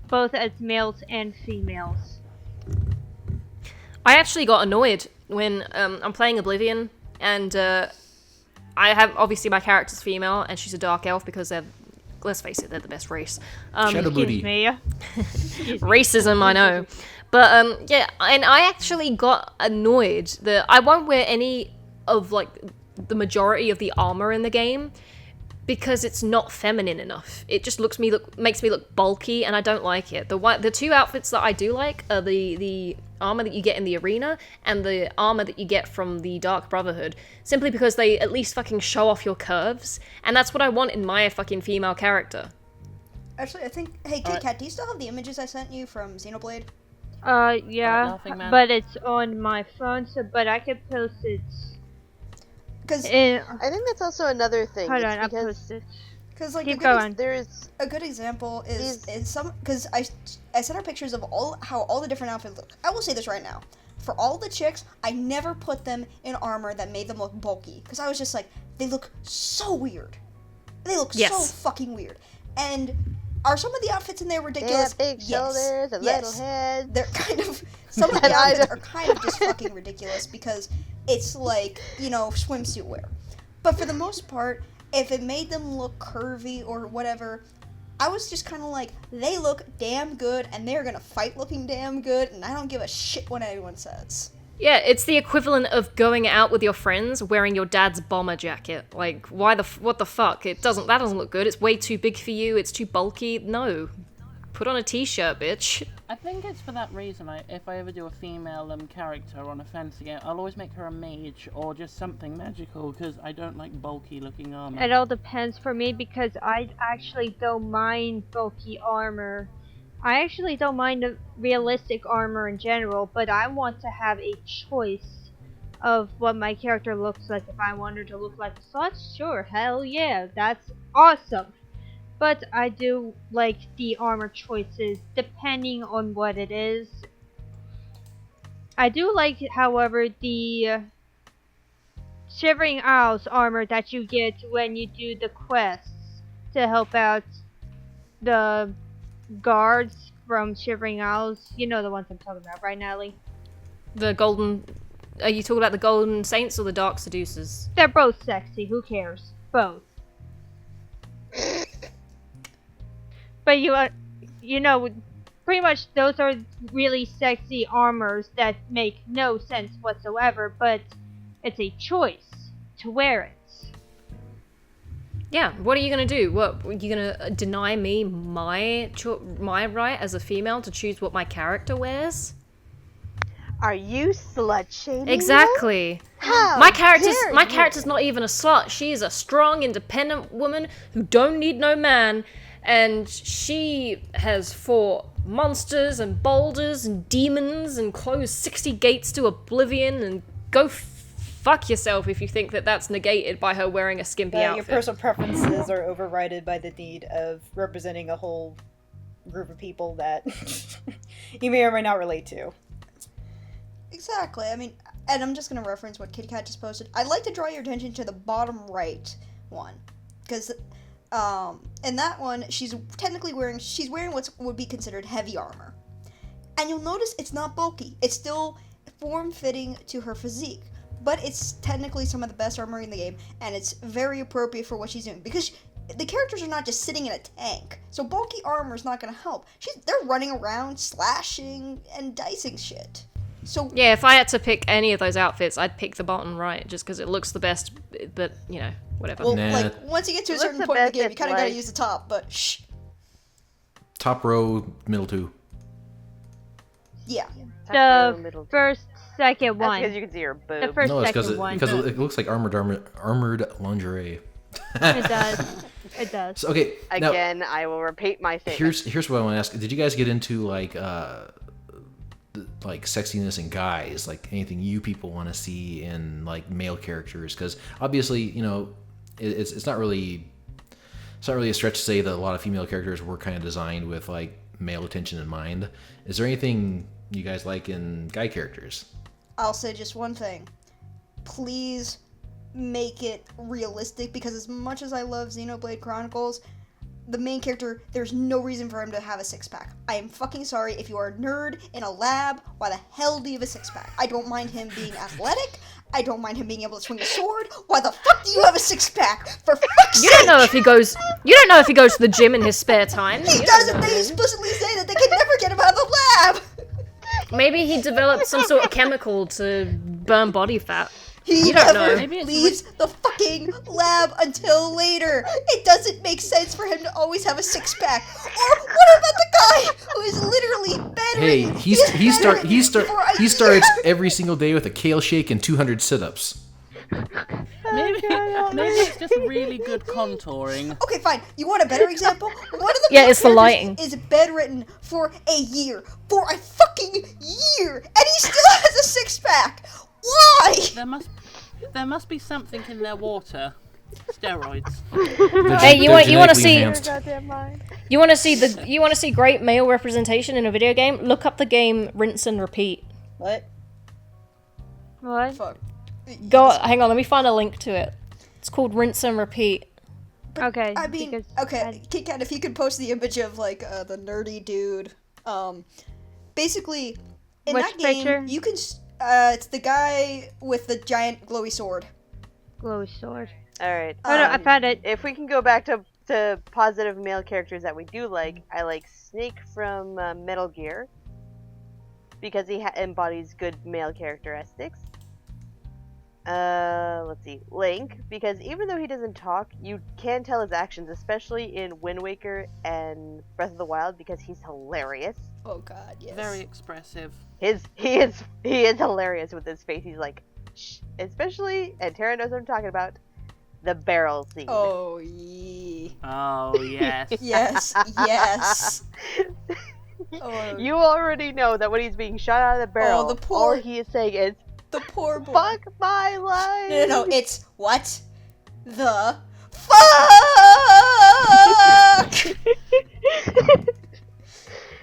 both as males and females. I actually got annoyed when I'm playing Oblivion, and I have, obviously my character's female, and she's a dark elf because they're, let's face it, they're the best race. Shadow Excuse Booty. me. Racism, I know. But, yeah, and I actually got annoyed that I won't wear any of, like, the majority of the armor in the game because it's not feminine enough. It just makes me look bulky, and I don't like it. The two outfits that I do like are the armor that you get in the arena and the armor that you get from the Dark Brotherhood, simply because they at least fucking show off your curves, and that's what I want in my fucking female character. Actually, I think. Hey, Kit Kat, do you still have the images I sent you from Xenoblade? Yeah, LaughingMan. but it's on my phone, but I could post it. Because I think that's also another thing. Hold It's on, I'll because post it. like Keep a good going. there's a good example is Is- some because I sent her pictures of how all the different outfits look. I will say this right now. For all the chicks, I never put them in armor that made them look bulky because I was just like, they look so weird. They look so Yes. fucking weird. And are some of the outfits in there they ridiculous? have big shoulders and little heads. They're kind of some of the And I outfits don't- are kind of just fucking ridiculous because it's like, swimsuit wear. But for the most part, if it made them look curvy or whatever, I was just kind of like, they look damn good and they're gonna fight looking damn good, and I don't give a shit what anyone says. Yeah, it's the equivalent of going out with your friends wearing your dad's bomber jacket. Like, what the fuck? That doesn't look good. It's way too big for you. It's too bulky. No. Put on a t-shirt, bitch. I think it's for that reason. If I ever do a female character on a fantasy game, I'll always make her a mage or just something magical because I don't like bulky looking armor. It all depends for me because I actually don't mind bulky armor. I actually don't mind the realistic armor in general, but I want to have a choice of what my character looks like. If I want her to look like a slut, sure, hell yeah, that's awesome. But I do like the armor choices depending on what it is. I do like, however, the Shivering Isles armor that you get when you do the quests to help out the guards from Shivering Isles. You know the ones I'm talking about, right, Natalie? Are you talking about the Golden Saints or the Dark Seducers? They're both sexy, who cares? Both. But pretty much those are really sexy armors that make no sense whatsoever, but it's a choice to wear it. Yeah, what are you gonna do? What, are you gonna deny me my right as a female to choose what my character wears? Are you slut shaming? Exactly. How My dare character's not even a slut. She's a strong, independent woman who don't need no man, and she has fought monsters and boulders and demons and closed 60 gates to oblivion, and go fuck yourself if you think that that's negated by her wearing a skimpy Your outfit. personal preferences are overridden by the need of representing a whole group of people that you may or may not relate to. Exactly. I mean, and I'm just gonna reference what Kitty Cat just posted. I'd like to draw your attention to the bottom right one, because in that one she's wearing what would be considered heavy armor, And you'll notice it's not bulky. It's still form-fitting to her physique. But it's technically some of the best armor in the game, and it's very appropriate for what she's doing. Because the characters are not just sitting in a tank, so bulky armor is not going to help. They're running around, slashing, and dicing shit. So Yeah, if I had to pick any of those outfits, I'd pick the bottom right, just because it looks the best, but, you know, whatever. well, Nah. like, once you get to a What's certain the point in the best game, you it's kind of got to like? use the top, but shh. Top row, middle two. Yeah. The first, second That's one. because you can see her boob. The first, No, it's second one. because it looks like armored lingerie. It does. It does. So, okay, now, Again, I will repeat my statement. here's what I want to ask. Did you guys get into like sexiness in guys, like anything you people want to see in like male characters? Because obviously, you know, it's not really a stretch to say that a lot of female characters were kind of designed with like male attention in mind. Is there anything you guys like in guy characters? I'll say just one thing. Please make it realistic, because as much as I love Xenoblade Chronicles, the main character, there's no reason for him to have a six-pack. I am fucking sorry. If you are a nerd in a lab, why the hell do you have a six-pack? I don't mind him being athletic. I don't mind him being able to swing a sword. Why the fuck do you have a six-pack? For fuck's sake! You don't know if he goes to the gym in his spare time. He You don't doesn't. know. They explicitly say that they can never get him out of the lab. Maybe he developed some sort of chemical to burn body fat. He You don't never know. Maybe it's leaves the fucking lab until later. It doesn't make sense for him to always have a six-pack. Or what about the guy who is literally Hey, bedridden? he starts every single day with a kale shake and 200 sit-ups. Maybe it's just really good contouring. Okay, fine. You want a better example? One of the Yeah, main it's the characters lighting. is bedridden for a year. For a fucking year! And he still has a six-pack! Why? There must be something in their water. Steroids. Hey, you want to Genetically see enhanced. Goddamn mind. you want to see great male representation in a video game? Look up the game Rinse and Repeat. What? What? Fuck. Hang on, let me find a link to it. It's called Rinse and Repeat. Okay. I mean, because okay, Kit Kat, if you could post the image of, like, the nerdy dude. Basically, in Which that game, picture? you can, it's the guy with the giant glowy sword. glowy sword. Alright. Oh no, I found it. If we can go back to positive male characters that we do like, I like Snake from Metal Gear. Because he embodies good male characteristics. Let's see. Link, because even though he doesn't talk, you can tell his actions, especially in Wind Waker and Breath of the Wild, because he's hilarious. Oh god, yes. Very expressive. He is hilarious with his face. He's like, shh. Especially, and Tara knows what I'm talking about, the barrel scene. Oh, yee. Oh yes. Yes, yes. Oh, You already know that when he's being shot out of the barrel, the poor- all he is saying is, the poor boy. fuck my life! No, it's what the fuck?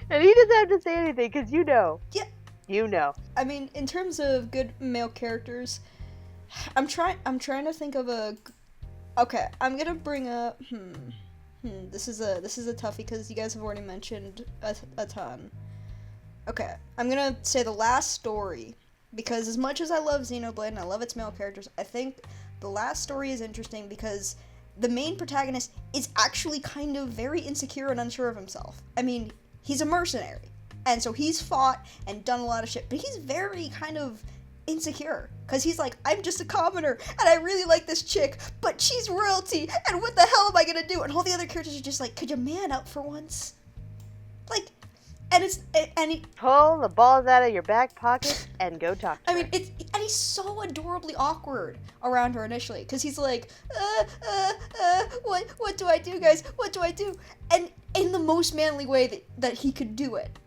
And he doesn't have to say anything, because you know. Yeah. You know. I mean, in terms of good male characters, I'm trying to think of a. Okay, I'm gonna bring up. This is a toughie because you guys have already mentioned a ton. Okay, I'm gonna say the last story because as much as I love Xenoblade and I love its male characters, I think the last story is interesting because the main protagonist is actually kind of very insecure and unsure of himself. I mean, he's a mercenary, and so he's fought and done a lot of shit, but he's very kind of insecure because he's like, I'm just a commoner and I really like this chick, but she's royalty and what the hell am I gonna do? And all the other characters are just like, could you man up for once? Like, and Pull the balls out of your back pocket and go talk to I mean, her. and he's so adorably awkward around her initially because he's like, what do I do, guys? What do I do? And in the most manly way that he could do it.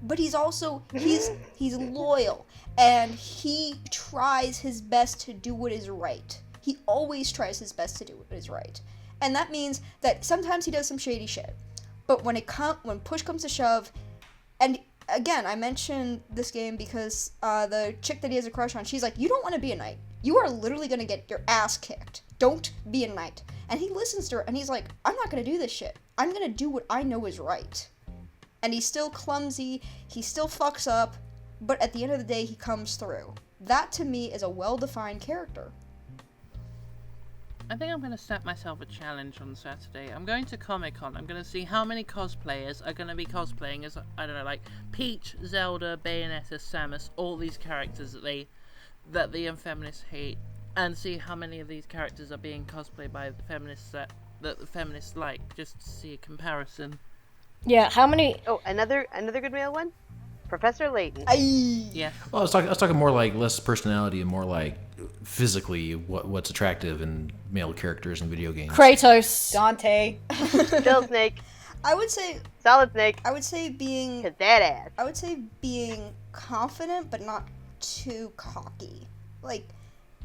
But he's also, he's loyal and he tries his best to do what is right. He always tries his best to do what is right. And that means that sometimes he does some shady shit. But when push comes to shove, and again, I mentioned this game because the chick that he has a crush on, she's like, you don't want to be a knight. You are literally going to get your ass kicked. Don't be a knight. And he listens to her, and he's like, I'm not going to do this shit. I'm going to do what I know is right. and he's still clumsy, he still fucks up, but at the end of the day, he comes through. That, to me, is a well-defined character. I think I'm going to set myself a challenge on Saturday. I'm going to Comic-Con. I'm going to see how many cosplayers are going to be cosplaying as, I don't know, like Peach, Zelda, Bayonetta, Samus, all these characters that the feminists hate, and see how many of these characters are being cosplayed by the feminists that the feminists like, just to see a comparison. Yeah, how many... Oh, another good male one? Professor Layton. Yeah. Well, I was talking more like less personality and more like physically what's attractive in male characters in video games. Kratos. Dante. Still Snake. I would say Solid Snake. I would say being Cause that ass. I would say being confident but not too cocky. Like,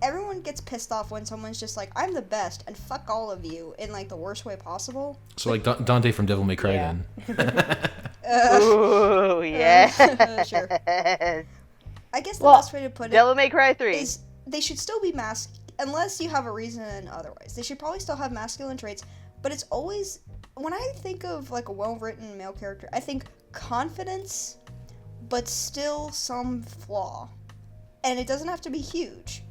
everyone gets pissed off when someone's just like, I'm the best and fuck all of you in like the worst way possible. So like Dante from Devil May Cry Yeah. then. Ooh, yeah. Sure. I guess the Well, best way to put it Devil May Cry 3. is they should still be unless you have a reason otherwise. They should probably still have masculine traits, but it's always, when I think of like a well-written male character, I think confidence, but still some flaw. And it doesn't have to be huge.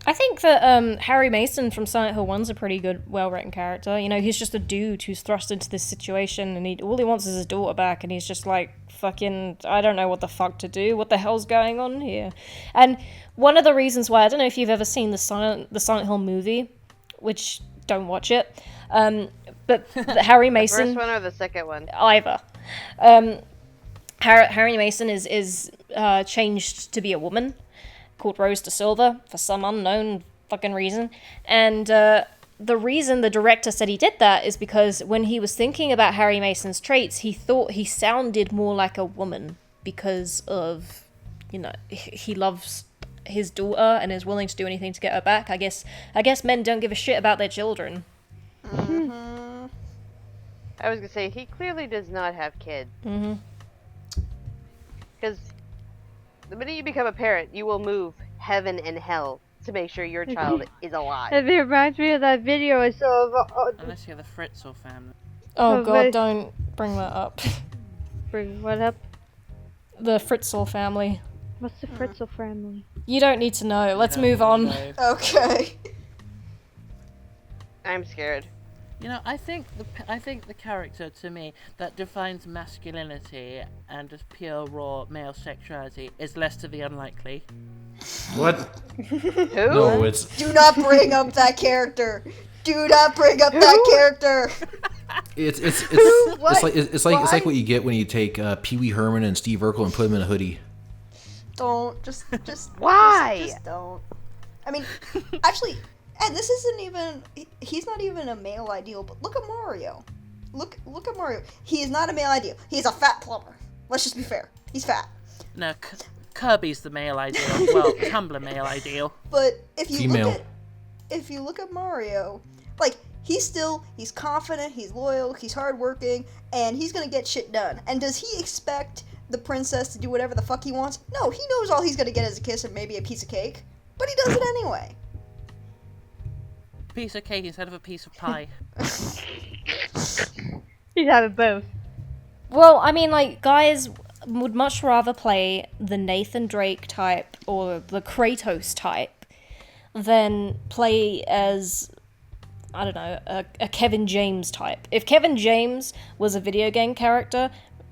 I think that Harry Mason from Silent Hill 1's a pretty good, well-written character. You know, he's just a dude who's thrust into this situation, and all he wants is his daughter back, and he's just like, fucking, I don't know what the fuck to do. What the hell's going on here? And one of the reasons why, I don't know if you've ever seen the Silent Hill movie, which, don't watch it, but Harry Mason... First one or the second one? Either. Harry Mason is changed to be a woman, called Rose de Silva, for some unknown fucking reason. And the reason the director said he did that is because when he was thinking about Harry Mason's traits, he thought he sounded more like a woman because of, you know, he loves his daughter and is willing to do anything to get her back. I guess men don't give a shit about their children. Mm-hmm. I was gonna say, he clearly does not have kids. Mm-hmm. Because the minute you become a parent, you will move heaven and hell to make sure your child is alive. It reminds me of that video I saw of Unless you're the Fritzl family. Oh Oh, god, but- don't bring that up. bring what up? The Fritzl family. What's the Fritzl family? You don't need to know. Let's move on. Okay. I'm scared. You know, I think the character to me that defines masculinity and just pure raw male sexuality is less to the unlikely. What? Who? No, it's Do not bring up that character. Do not bring up that character. it's like Why? what you get when you take Pee Wee Herman and Steve Urkel and put them in a hoodie. Don't just Why? Just don't. I mean, actually, and this isn't even. He's not even a male ideal. But look at Mario. Look at Mario. He is not a male ideal. He's a fat plumber. Let's just be fair. He's fat. No, Kirby's the male ideal. Well, Tumblr male ideal. But if you Female. look at Mario, like he's confident, he's loyal, he's hardworking, and he's gonna get shit done. And does he expect the princess to do whatever the fuck he wants? No, he knows all he's gonna get is a kiss and maybe a piece of cake. But he does it anyway. Piece of cake instead of a piece of pie. He's having both. Well, I mean, like, guys would much rather play the Nathan Drake type or the Kratos type than play as, I don't know, a Kevin James type. If Kevin James was a video game character,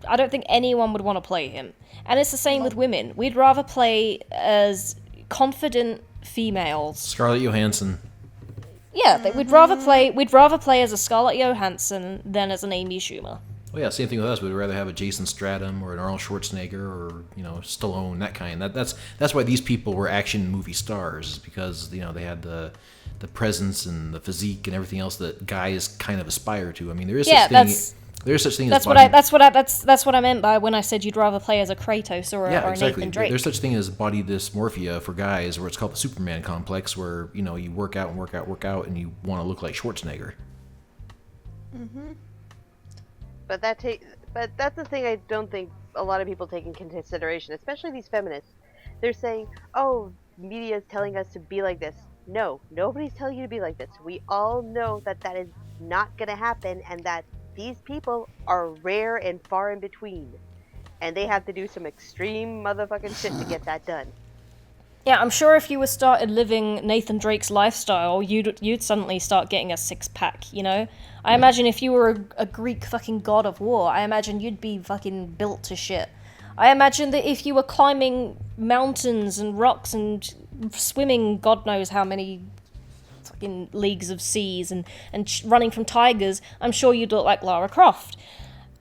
I don't think anyone would want to play him. And it's the same with women. We'd rather play as confident females. Scarlett Johansson. Yeah, we'd rather play as a Scarlett Johansson than as an Amy Schumer. Well, yeah, same thing with us. We'd rather have a Jason Statham or an Arnold Schwarzenegger or Stallone, that kind. That's why these people were action movie stars, is because they had the presence and the physique and everything else that guys kind of aspire to. I mean, there is such thing as body. That's what I meant by when I said you'd rather play as a Kratos or a exactly. Nathan Drake. There's such thing as body dysmorphia for guys, where it's called the Superman complex, where you work out and work out, and you want to look like Schwarzenegger. Mm-hmm. But that's the thing I don't think a lot of people take in consideration, especially these feminists. They're saying, oh, media is telling us to be like this. No, nobody's telling you to be like this. We all know that is not going to happen, and that these people are rare and far in between. And they have to do some extreme motherfucking shit to get that done. Yeah, I'm sure if you were started living Nathan Drake's lifestyle, you'd suddenly start getting a six-pack, you know? I imagine if you were a Greek fucking god of war, I imagine you'd be fucking built to shit. I imagine that if you were climbing mountains and rocks and swimming God knows how many fucking leagues of seas and running from tigers, I'm sure you'd look like Lara Croft.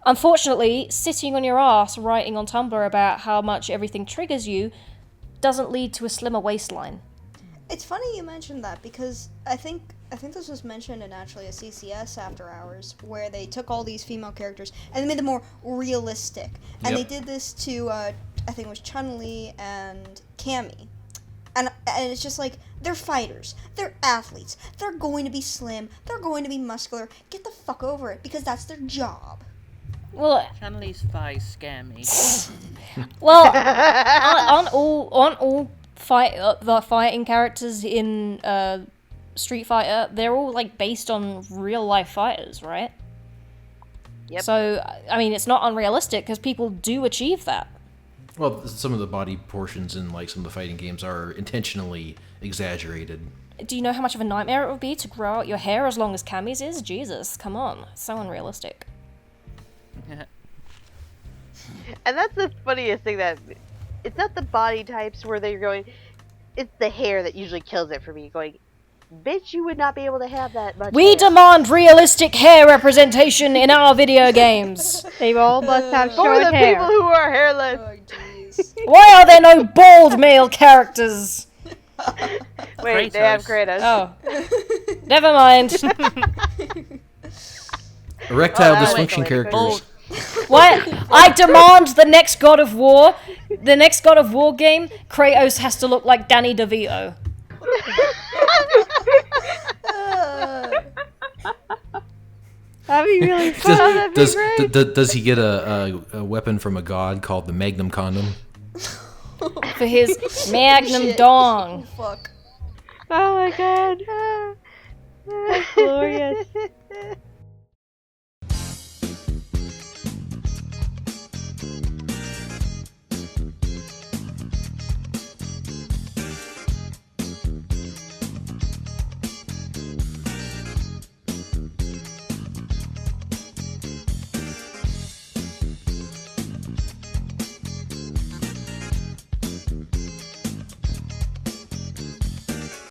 Unfortunately, sitting on your ass writing on Tumblr about how much everything triggers you doesn't lead to a slimmer waistline. It's funny you mentioned that because I think this was mentioned in actually a CCS After Hours where they took all these female characters and they made them more realistic. And they did this to I think it was Chun-Li and Cammy. And it's just like, they're fighters, they're athletes, they're going to be slim, they're going to be muscular. Get the fuck over it because that's their job. Well, Chun-Li's thighs scare me. well, aren't all the fighting characters in Street Fighter? They're all like based on real life fighters, right? Yep. So I mean, it's not unrealistic because people do achieve that. Well, some of the body portions in like some of the fighting games are intentionally exaggerated. Do you know how much of a nightmare it would be to grow out your hair as long as Cammy's is? Jesus, come on, it's so unrealistic. And that's the funniest thing, that it's not the body types where they're going, it's the hair that usually kills it for me. Going, bitch, you would not be able to have that much We hair. demand realistic hair representation in our video games. They all must have For short the hair. people who are hairless. Oh, jeez. Why are there no bald male characters? Wait, they have Kratos. Kratos. Oh, never mind. Erectile that dysfunction went characters. What? I demand the next God of War. The next God of War game, Kratos has to look like Danny DeVito. That'd be really fun. Does he get a weapon from a god called the Magnum Condom? For his Magnum Shit. Dong. Fuck. Oh my god. That's glorious.